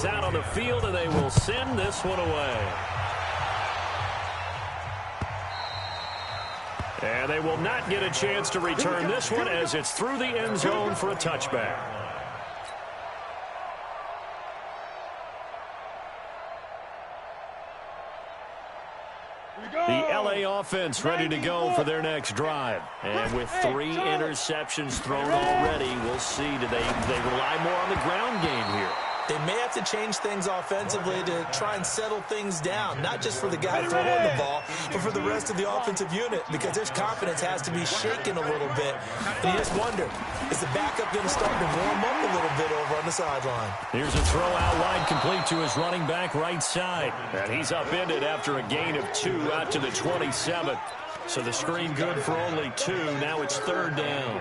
Out on the field, and they will send this one away. And they will not get a chance to return this one as it's through the end zone for a touchback. The LA offense ready to go for their next drive. And with 3 interceptions thrown already, we'll see. Do they rely more on the ground game here? They may have to change things offensively to try and settle things down, not just for the guy throwing the ball, but for the rest of the offensive unit, because their confidence has to be shaken a little bit. And you just wonder, is the backup going to start to warm up a little bit over on the sideline? Here's a throw out wide, complete to his running back right side. And he's upended after a gain of 2 out to the 27. So the screen good for only 2. Now it's 3rd down.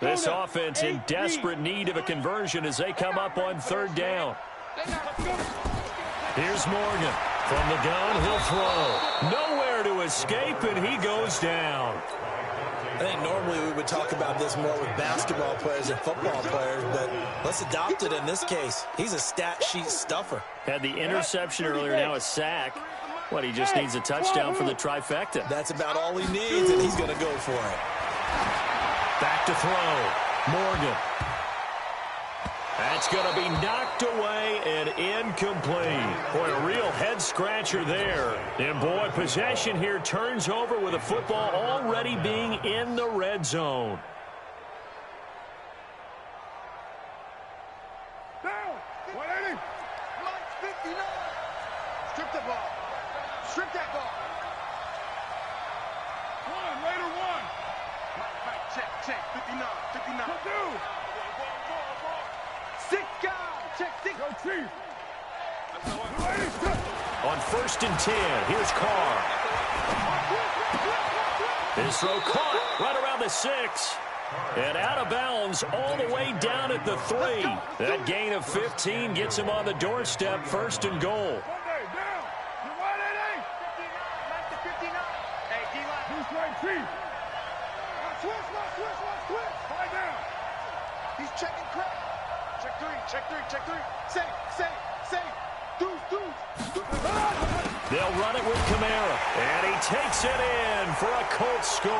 This offense in desperate need of a conversion as they come up on 3rd down. Here's Morgan. From the gun, he'll throw. Nowhere to escape, and he goes down. I think normally we would talk about this more with basketball players and football players, but let's adopt it in this case. He's a stat sheet stuffer. Had the interception earlier, now a sack. What, he just needs a touchdown for the trifecta. That's about all he needs, and he's going to go for it. Back to throw. Morgan. That's going to be knocked away and incomplete. Boy, a real head-scratcher there. And, boy, possession here turns over with the football already being in the red zone. Down. 180. 59. Strip the ball. Strip that ball. Raider one. Check. 59. 59. Go, 6 guys. Check 6. Go, Chief. On 1st and 10, here's Carr. His throw caught right around the 6. And out of bounds all the way down at the 3. That gain of 15 gets him on the doorstep, 1st and goal. He's checking crack. Check 3. Say. Deuce. They'll run it with Kamara. And he takes it in for a Colts score.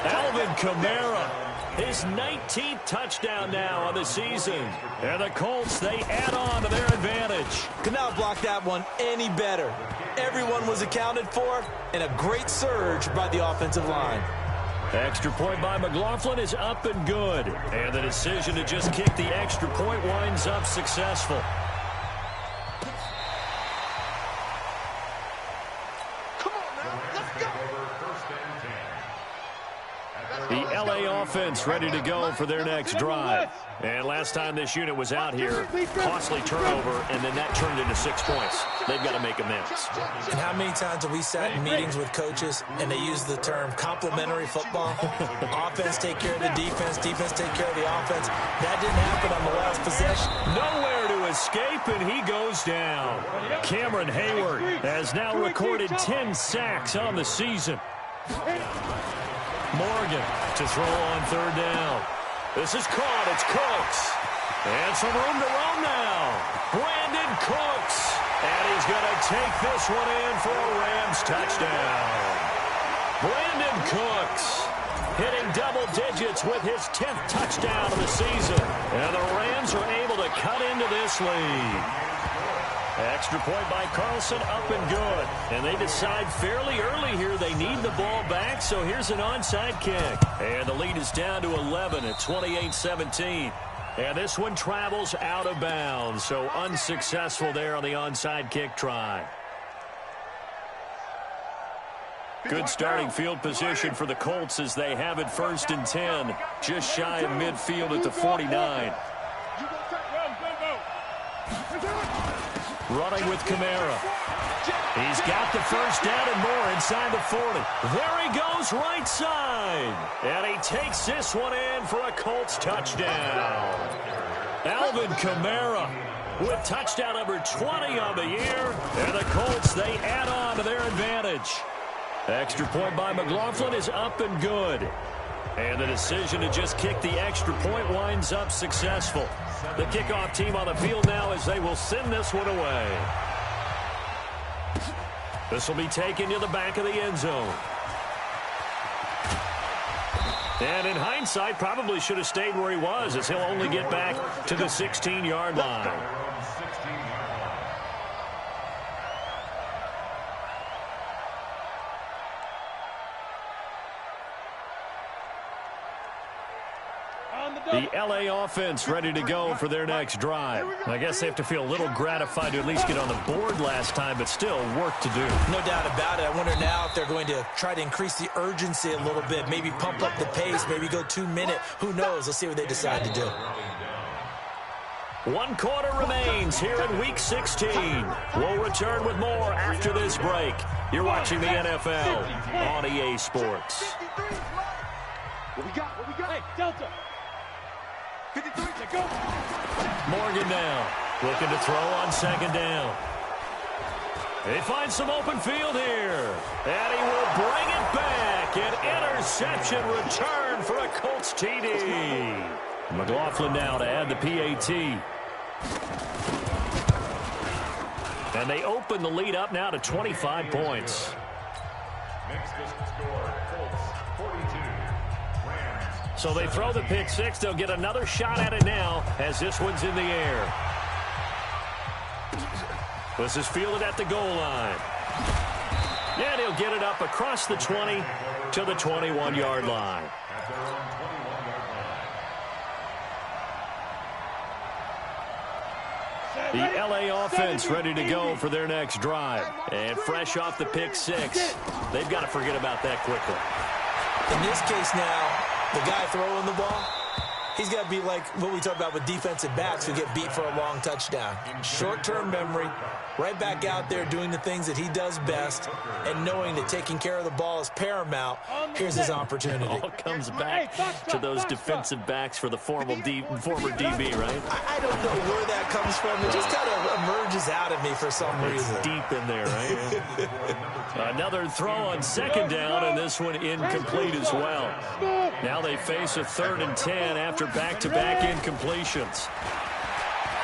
Alvin Kamara, his 19th touchdown now on the season. And the Colts, they add on to their advantage. Could not block that one any better. Everyone was accounted for, and a great surge by the offensive line. Extra point by McLaughlin is up and good. And the decision to just kick the extra point winds up successful. Come on now, let's go. The LA offense ready to go for their next drive. And last time this unit was out here, costly turnover, and then that turned into 6 points. They've got to make amends. And how many times have we sat in meetings with coaches and they use the term complementary football? Offense take care of the defense, defense take care of the offense. That didn't happen on the last possession. Nowhere to escape, and he goes down. Cameron Hayward has now recorded 10 sacks on the season. Morgan to throw on 3rd down. This is caught. It's Cooks. And some room to run now. Brandon Cooks. And he's going to take this one in for a Rams touchdown. Brandon Cooks hitting double digits with his 10th touchdown of the season. And the Rams are able to cut into this lead. Extra point by Carlson, up and good. And they decide fairly early here they need the ball back, so here's an onside kick. And the lead is down to 11 at 28-17. And this one travels out of bounds, so unsuccessful there on the onside kick try. Good starting field position for the Colts as they have it 1st and 10, just shy of midfield at the 49. Running with Kamara. He's got the 1st down and more inside the 40. There he goes right side. And he takes this one in for a Colts touchdown. Alvin Kamara with touchdown number 20 on the year. And the Colts, they add on to their advantage. Extra point by McLaughlin is up and good. And the decision to just kick the extra point winds up successful. The kickoff team on the field now as they will send this one away. This will be taken to the back of the end zone. And in hindsight, probably should have stayed where he was, as he'll only get back to the 16-yard line. The LA offense ready to go for their next drive. I guess they have to feel a little gratified to at least get on the board last time, but still work to do. No doubt about it. I wonder now if they're going to try to increase the urgency a little bit, maybe pump up the pace, maybe go 2 minute. Who knows? Let's see what they decide to do. 1 quarter remains here in Week 16. We'll return with more after this break. You're watching the NFL on EA Sports. What we got? What we got? Hey, Delta. 53, go. Morgan now looking to throw on second down. They find some open field here. And he will bring it back. An interception return for a Colts TD. McLaughlin now to add the PAT. And they open the lead up now to 25 points. Next score, Colts 42. So they throw the pick six. They'll get another shot at it now as this one's in the air. This is fielded at the goal line. And he'll get it up across the 20 to the 21-yard line. The LA offense ready to go for their next drive. And fresh off the pick six, they've got to forget about that quickly. In this case now, the guy throwing the ball, he's got to be like what we talk about with defensive backs who get beat for a long touchdown. Short-term memory, right back out there doing the things that he does best, and knowing that taking care of the ball is paramount. Here's his opportunity. All comes back to those defensive backs for the former DB, right? I don't know where that comes from. It just kind of emerges out of me for some reason. It's deep in there, right? Another throw on second down, and this one incomplete as well. Now they face a 3rd and 10 after back-to-back incompletions.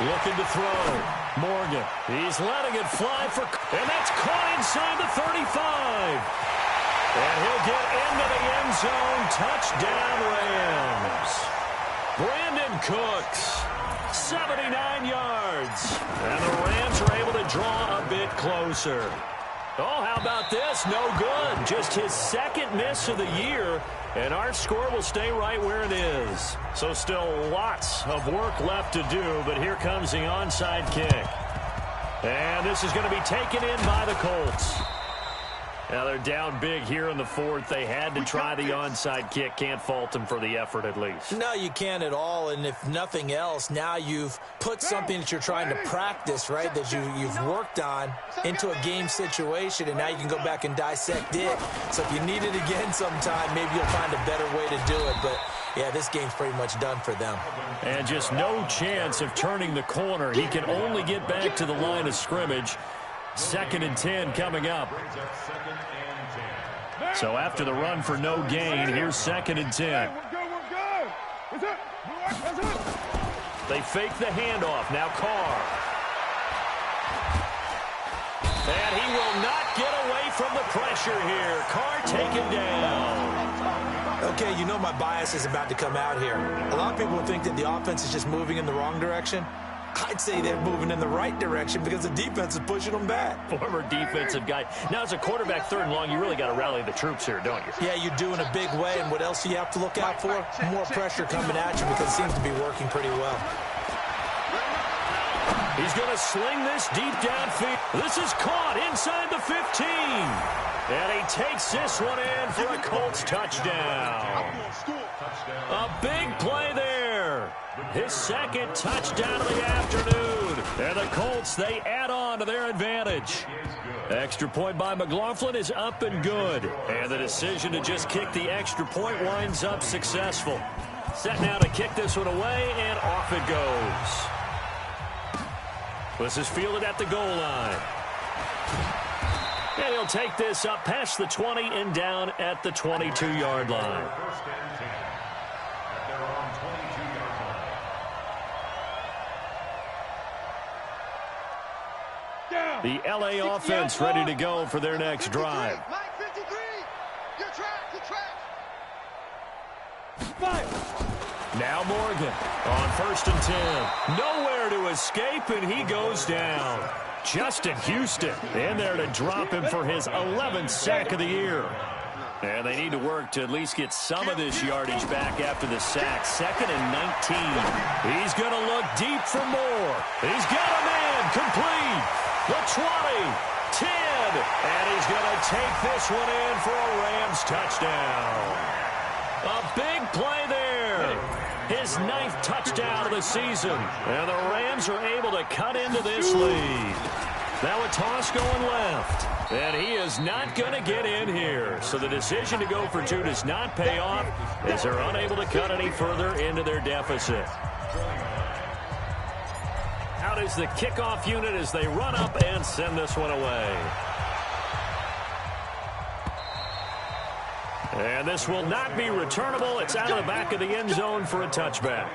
Looking to throw. Morgan. He's letting it fly for... And that's caught inside the 35. And he'll get into the end zone. Touchdown, Rams. Brandon Cooks. 79 yards. And the Rams are able to draw a bit closer. Oh, how about this? No good. Just his second miss of the year. And our score will stay right where it is. So still lots of work left to do, but here comes the onside kick. And this is going to be taken in by the Colts. Now they're down big here in the 4th. They had to try the onside kick. Can't fault them for the effort at least. No, you can't at all. And if nothing else, now you've put something that you're trying to practice, right, that you've worked on into a game situation, and now you can go back and dissect it. So if you need it again sometime, maybe you'll find a better way to do it. But, yeah, this game's pretty much done for them. And just no chance of turning the corner. He can only get back to the line of scrimmage. 2nd and 10 coming up. So after the run for no gain, here's 2nd and 10. They fake the handoff. Now Carr. And he will not get away from the pressure here. Carr taken down. Okay, you know my bias is about to come out here. A lot of people think that the offense is just moving in the wrong direction. I'd say they're moving in the right direction because the defense is pushing them back. Former defensive guy. Now, as a quarterback 3rd and long, you really got to rally the troops here, don't you? Yeah, you do in a big way. And what else do you have to look out for? More pressure coming at you because it seems to be working pretty well. He's going to sling this deep downfield. This is caught inside the 15. And he takes this one in for a Colts touchdown. A big play there. His 2nd touchdown of the afternoon. And the Colts, they add on to their advantage. Extra point by McLaughlin is up and good. And the decision to just kick the extra point winds up successful. Set now to kick this one away, and off it goes. This is fielded at the goal line. And he'll take this up past the 20 and down at the 22-yard line. The LA offense ready to go for their next drive. Mike 53. You're trapped. You're trapped. Fire. Now Morgan on 1st and 10. Nowhere to escape, and he goes down. Justin Houston in there to drop him for his 11th sack of the year. And they need to work to at least get some of this yardage back after the sack. 2nd and 19. He's going to look deep for more. He's got a man complete. The 20, 10, and he's going to take this one in for a Rams touchdown. A big play there. His 9th touchdown of the season. And the Rams are able to cut into this lead. Now a toss going left. And he is not going to get in here. So the decision to go for 2 does not pay off as they're unable to cut any further into their deficit. Out is the kickoff unit as they run up and send this one away. And this will not be returnable. It's out of the back of the end zone for a touchback.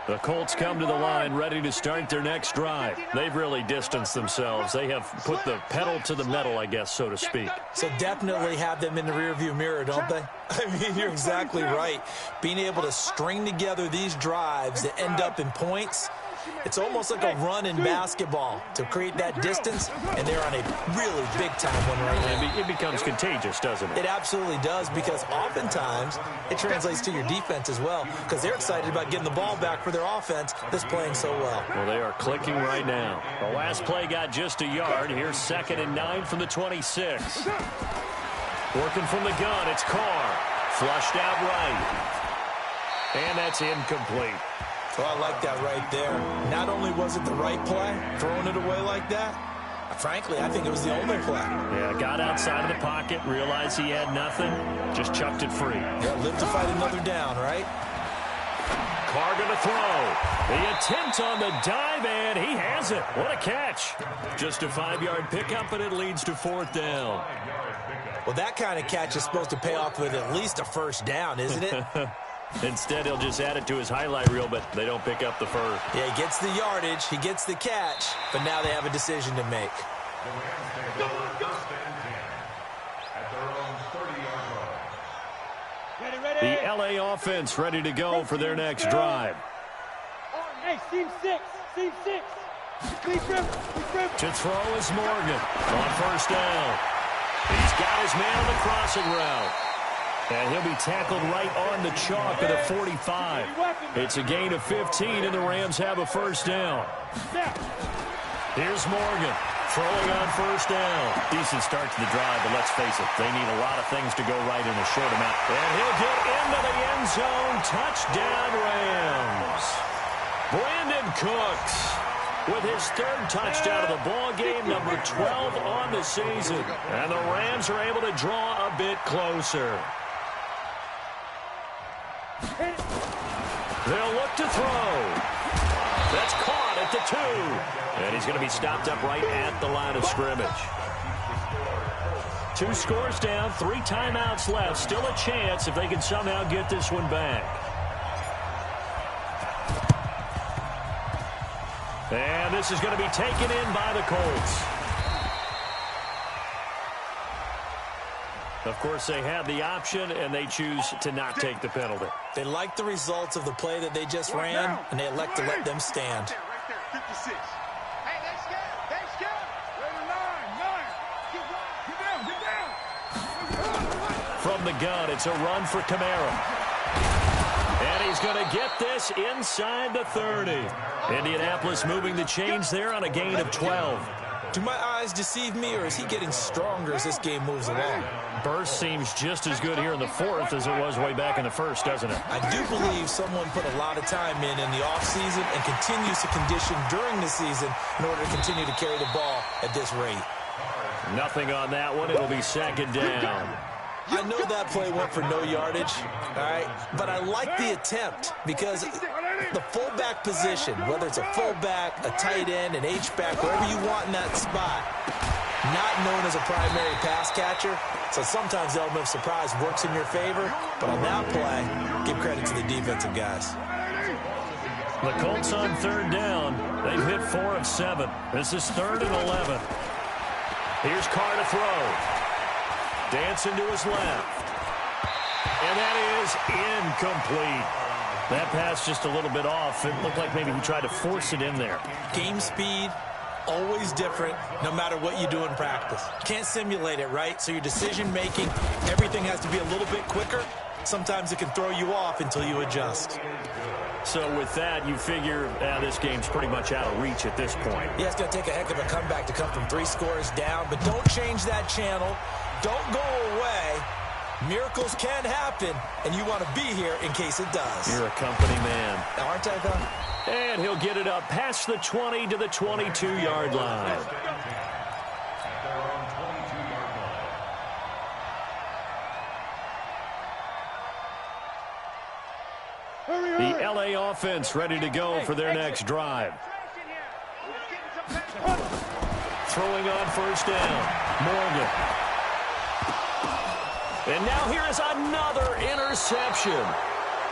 The Colts come to the line ready to start their next drive. They've really distanced themselves. They have put the pedal to the metal, I guess, so to speak. So definitely have them in the rearview mirror, don't they? I mean, you're exactly right. Being able to string together these drives that end up in points, it's almost like a run in basketball to create that distance, and they're on a really big-time one right now. It becomes contagious, doesn't it? It absolutely does, because oftentimes it translates to your defense as well, because they're excited about getting the ball back for their offense that's playing so well. Well, they are clicking right now. The last play got just a yard. Here's 2nd and 9 from the 26. Working from the gun, it's Carr. Flushed out right. And that's incomplete. So I like that right there. Not only was it the right play, throwing it away like that, frankly, I think it was the only play. Yeah, got outside of the pocket, realized he had nothing, just chucked it free. Yeah, live to fight another down, right? Carr going to throw. The attempt on the dive, and he has it. What a catch. Just a 5-yard pickup, and it leads to 4th down. Well, that kind of catch is supposed to pay off with at least a first down, isn't it? Instead, he'll just add it to his highlight reel, but they don't pick up the first. Yeah, he gets the yardage, he gets the catch, but now they have a decision to make. The LA offense ready to go for their next drive. Hey, seam 6. Seam 6. To throw is Morgan on 1st down. He's got his man on the crossing route. And he'll be tackled right on the chalk at the 45. It's a gain of 15, and the Rams have a 1st down. Here's Morgan throwing on 1st down. Decent start to the drive, but let's face it, they need a lot of things to go right in a short amount. And he'll get into the end zone. Touchdown, Rams. Brandon Cooks with his 3rd touchdown of the ball game, number 12 on the season. And the Rams are able to draw a bit closer. They'll look to throw. That's caught at the 2. And he's going to be stopped up right at the line of scrimmage. 2 scores down, 3 timeouts left. Still a chance if they can somehow get this one back. And this is going to be taken in by the Colts. Of course, they have the option, and they choose to not take the penalty. They like the results of the play that they just ran, and they elect to let them stand. Right there, 56. Hey, they scared. They scared. Get down. From the gun, it's a run for Kamara. And he's going to get this inside the 30. Indianapolis moving the chains there on a gain of 12. Do my eyes deceive me, or is he getting stronger as this game moves along? Burst seems just as good here in the 4th as it was way back in the 1st, doesn't it? I do believe someone put a lot of time in the offseason and continues to condition during the season in order to continue to carry the ball at this rate. Nothing on that one. It'll be 2nd down. I know that play went for no yardage, all right, but I like the attempt because the fullback position, whether it's a fullback, a tight end, an H-back, wherever you want in that spot, not known as a primary pass catcher, so sometimes the element of surprise works in your favor, but on that play, give credit to the defensive guys. The Colts on third down. They've hit 4 of 7. This is 3rd and 11. Here's Carr to throw. Dancing to his left. And that is incomplete. That pass just a little bit off. It looked like maybe he tried to force it in there. Game speed, always different, no matter what you do in practice. Can't simulate it, right? So your decision-making, everything has to be a little bit quicker. Sometimes it can throw you off until you adjust. So with that, you figure this game's pretty much out of reach at this point. Yeah, it's going to take a heck of a comeback to come from 3 scores down, but don't change that channel. Don't go away. Miracles can happen, and you want to be here in case it does. You're a company man. Aren't I, though? And he'll get it up past the 20 to the 22-yard line. The LA offense ready to go for their next drive. Throwing on first down, Morgan. And now here is another interception.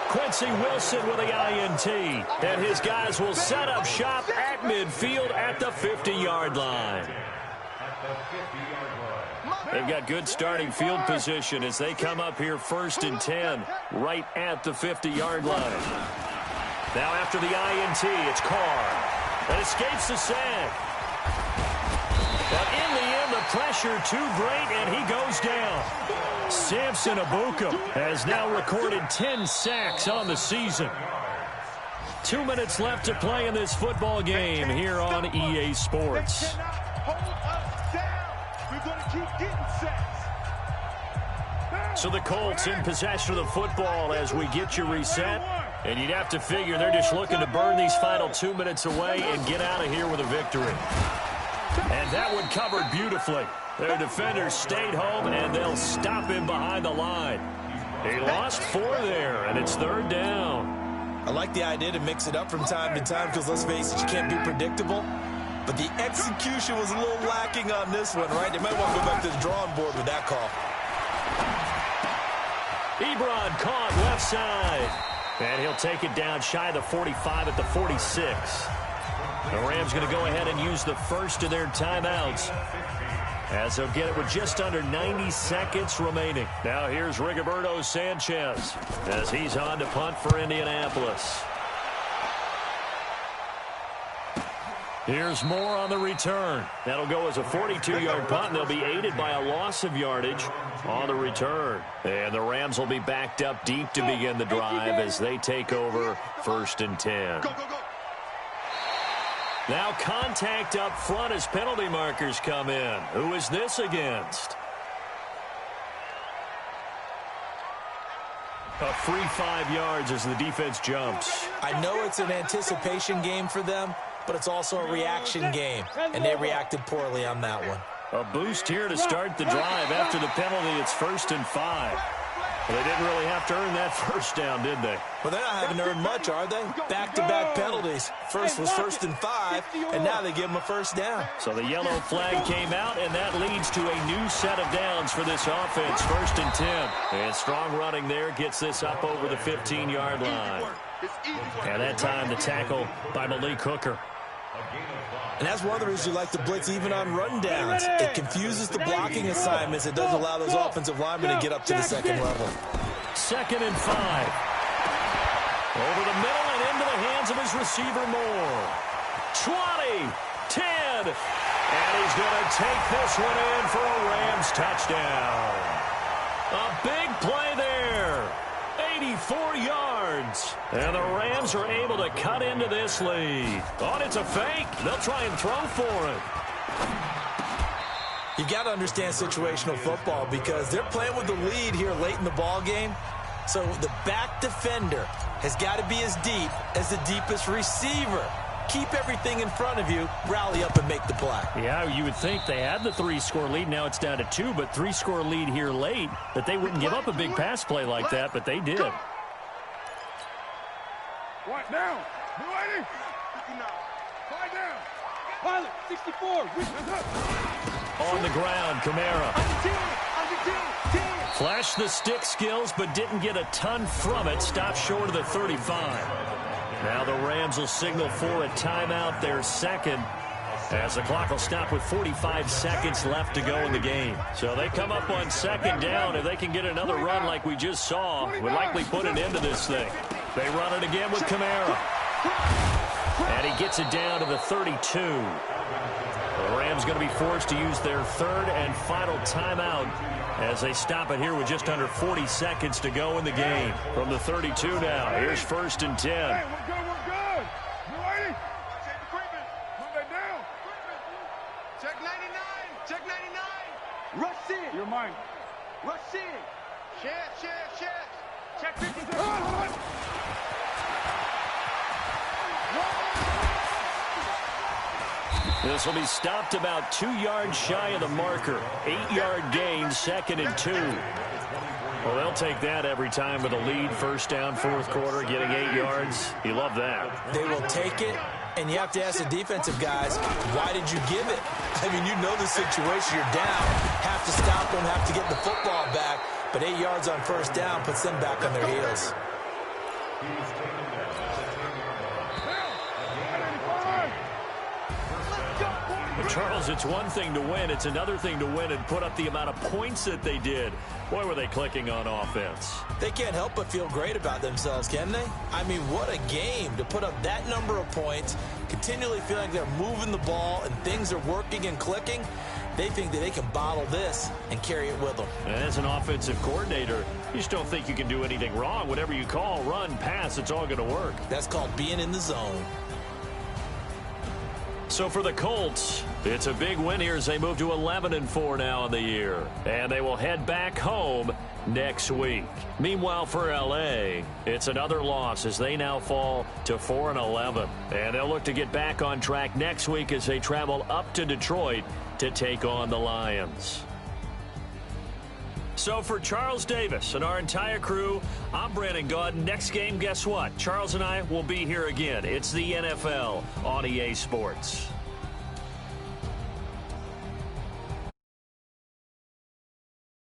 Quincy Wilson with the INT. And his guys will set up shop at midfield at the 50-yard line. They've got good starting field position as they come up here 1st and 10, right at the 50-yard line. Now after the INT, it's Carr. That escapes the sack. But in the end, the pressure too great, and he goes down. Samson Abuka has now recorded 10 sacks on the season. 2 minutes left to play in this football game here on EA Sports. So the Colts in possession of the football as we get you reset. And you'd have to figure they're just looking to burn these final 2 minutes away and get out of here with a victory. And that one covered beautifully. Their defenders stayed home, and they'll stop him behind the line. He lost 4 there, and it's 3rd down. I like the idea to mix it up from time to time because, let's face it, you can't be predictable. But the execution was a little lacking on this one, right? They might want to go back to the drawing board with that call. Ebron caught left side. And he'll take it down shy of the 45 at the 46. The Rams going to go ahead and use the first of their timeouts, as they'll get it with just under 90 seconds remaining. Now here's Rigoberto Sanchez as he's on to punt for Indianapolis. Here's Moore on the return. That'll go as a 42-yard punt, and they'll be aided by a loss of yardage on the return. And the Rams will be backed up deep to begin the drive as they take over 1st and 10. Now contact up front as penalty markers come in. Who is this against? A free 5 yards as the defense jumps. I know it's an anticipation game for them, but it's also a reaction game, and they reacted poorly on that one. A boost here to start the drive. After the penalty, it's 1st and 5. Well, they didn't really have to earn that first down, did they? Well, they're not having to earn much, are they? Back-to-back penalties. First was 1st and 5, and now they give them a first down. So the yellow flag came out, and that leads to a new set of downs for this offense. 1st and 10. And strong running there gets this up over the 15-yard line. And that time the tackle by Malik Hooker. And that's one of the reasons you like to blitz even on rundowns. It confuses the blocking assignments. It doesn't allow those offensive linemen to get up to the second level. 2nd and 5. Over the middle and into the hands of his receiver Moore. 20, 10. And he's going to take this one in for a Rams touchdown. A big play there. 84 yards. And the Rams are able to cut into this lead. Oh, and it's a fake. They'll try and throw for it. You've got to understand situational football because they're playing with the lead here late in the ball game. So the back defender has got to be as deep as the deepest receiver. Keep everything in front of you, rally up and make the play. Yeah, you would think they had the 3-score lead. Now it's down to 2, but 3-score lead here late, that they wouldn't give up a big pass play like that, but they did. What now? Be ready. 59. 5 down. Pilot, 64. On the ground, Kamara. Flashed the stick skills, but didn't get a ton from it. Stopped short of the 35. Now the Rams will signal for a timeout, their second, as the clock will stop with 45 seconds left to go in the game. So they come up on second down. If they can get another run like we just saw, would likely put an end to this thing. They run it again with Kamara. And he gets it down to the 32. The Rams going to be forced to use their third and final timeout as they stop it here with just under 40 seconds to go in the game. From the 32 now, here's 1st and 10. Hey, we're good, we're good. You ready? Check equipment. Move that down. Check 99. Check 99. Rush in. You're mine. Rush in. Share. Check 50. Hold on. This will be stopped about 2 yards shy of the marker. 8-yard gain, 2nd and 2. Well, they'll take that every time with a lead. First down, 4th quarter, getting 8 yards. You love that. They will take it, and you have to ask the defensive guys, why did you give it? I mean, you know the situation. You're down. Have to stop them, have to get the football back. But 8 yards on first down puts them back on their heels. But Charles, it's one thing to win. It's another thing to win and put up the amount of points that they did. Boy, were they clicking on offense. They can't help but feel great about themselves, can they? I mean, what a game to put up that number of points, continually feeling like they're moving the ball and things are working and clicking. They think that they can bottle this and carry it with them. And as an offensive coordinator, you just don't think you can do anything wrong. Whatever you call, run, pass, it's all going to work. That's called being in the zone. So for the Colts, it's a big win here as they move to 11-4 now in the year. And they will head back home next week. Meanwhile, for L.A., it's another loss as they now fall to 4-11. And they'll look to get back on track next week as they travel up to Detroit to take on the Lions. So for Charles Davis and our entire crew, I'm Brandon Gaudin. Next game, guess what? Charles and I will be here again. It's the NFL on EA Sports.